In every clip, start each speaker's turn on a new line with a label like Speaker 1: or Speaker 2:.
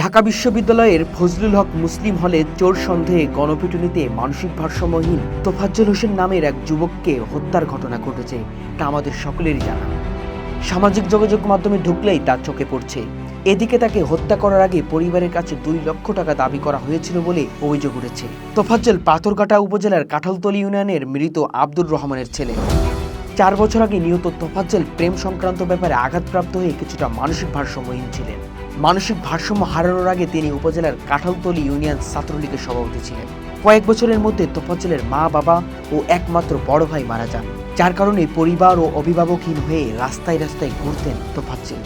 Speaker 1: ঢাকা বিশ্ববিদ্যালয়ের ফজলুল হক মুসলিম হলে চোর সন্দেহে গণপিটুনিতে মানসিক ভারসাম্যহীন তোফাজ্জল হোসেন নামের এক যুবককে হত্যার ঘটনা ঘটেছে, তা আমাদের সকলেরই জানা। সামাজিক যোগাযোগ মাধ্যমে ঢুকলেই তা চোখে পড়ছে। এদিকে তাকে হত্যা করার আগে পরিবারের কাছে 2 লক্ষ টাকা দাবি করা হয়েছিল বলে অভিযোগ উঠেছে। তোফাজ্জল পাথরঘাটা উপজেলার কাঁঠালতলী ইউনিয়নের মৃত আব্দুর রহমানের ছেলে। 4 বছর আগে নিহত তোফাজ্জল প্রেম সংক্রান্ত ব্যাপারে আঘাতপ্রাপ্ত হয়ে কিছুটা মানসিক ভারসাম্যহীন ছিলেন। মানসিক ভারসাম্য হারানোর আগে তিনি উপজেলার কাঁঠালতলী ইউনিয়ন ছাত্রলীগের সভাপতি ছিলেন। কয়েক বছরের মধ্যে তোফাজ্জলের মা, বাবা ও একমাত্র বড় ভাই মারা যান, যার কারণে পরিবার ও অভিভাবকহীন হয়ে রাস্তায় রাস্তায় ঘুরতেন তোফাজ্জল।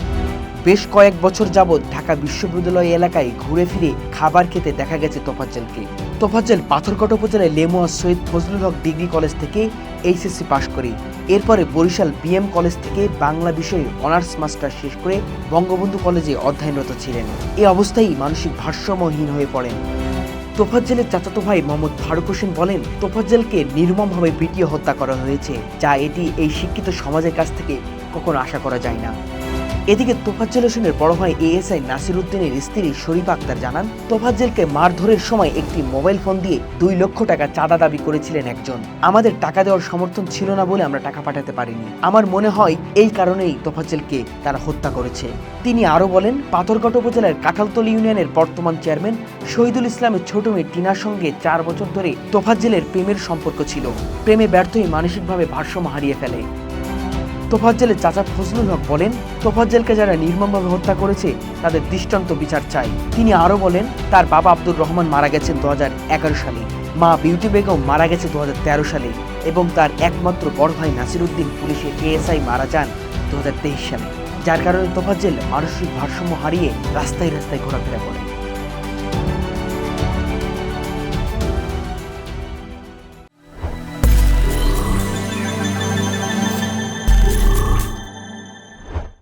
Speaker 1: বেশ কয়েক বছর যাবৎ ঢাকা বিশ্ববিদ্যালয় এলাকায় ঘুরে ফিরে খাবার খেতে দেখা গেছে তোফাজ্জলকে। তোফাজ্জল পাথরঘাটা উপজেলায় লেমুয়া সৈয়দ ফজলুল হক ডিগ্রি কলেজ থেকে এইচএসসি পাশ করে এরপরে বরিশাল বিএম কলেজ থেকে বাংলা বিষয়ে অনার্স মাস্টার শেষ করে বঙ্গবন্ধু কলেজে অধ্যয়নরত ছিলেন। এই অবস্থায় মানসিক ভারসাম্যহীন হয়ে পড়েন। তোফাজ্জলের চাচাতো ভাই মোহাম্মদ ফারুক হোসেন বলেন, তোফাজ্জলকে নির্মমভাবে পিটিয়ে হত্যা করা হয়েছে, যা এটি এই শিক্ষিত সমাজের কাছ থেকে কখনো আশা করা যায় না। এদিকে তোফাজ্জল হোসেনের বড় ভাই এএসআই নাসির উদ্দিনের স্ত্রী শরীফা আক্তার জানান, তোফাজ্জলকে মারধরের সময় একটি মোবাইল ফোন দিয়ে 2 লক্ষ টাকা চাঁদা দাবি করেছিলেন একজন। আমাদের টাকা দেওয়ার সমর্থন ছিল না বলে আমরা টাকা পাঠাতে পারিনি। আমার মনে হয় এই কারণেই তোফাজ্জলকে তারা হত্যা করেছে। তিনি আরো বলেন, পাথরঘাটা উপজেলার কাঁঠালতলী ইউনিয়নের বর্তমান চেয়ারম্যান শহীদুল ইসলামের ছোট মেয়ে টিনার সঙ্গে 4 বছর ধরে তোফাজ্জলের প্রেমের সম্পর্ক ছিল। প্রেমে ব্যর্থ হয়ে মানসিকভাবে ভারসাম্য হারিয়ে ফেলে। তোফাজ্জলের চাচা ফজলুল হক বলেন, তোফাজ্জলকে যারা নির্মমভাবে হত্যা করেছে তাদের দৃষ্টান্ত বিচার চাই। তিনি আরো বলেন, তার বাবা আব্দুর রহমান মারা গেছেন 2011 সালে, মা বিউটি বেগম মারা গেছে 2013 সালে এবং তার একমাত্র বড় ভাই নাসির উদ্দিন পুলিশে এএসআই মারা যান 2023 সালে, যার কারণে তোফাজ্জল মানসিক ভারসাম্য হারিয়ে রাস্তায় রাস্তায় ঘোরাফেরা করে।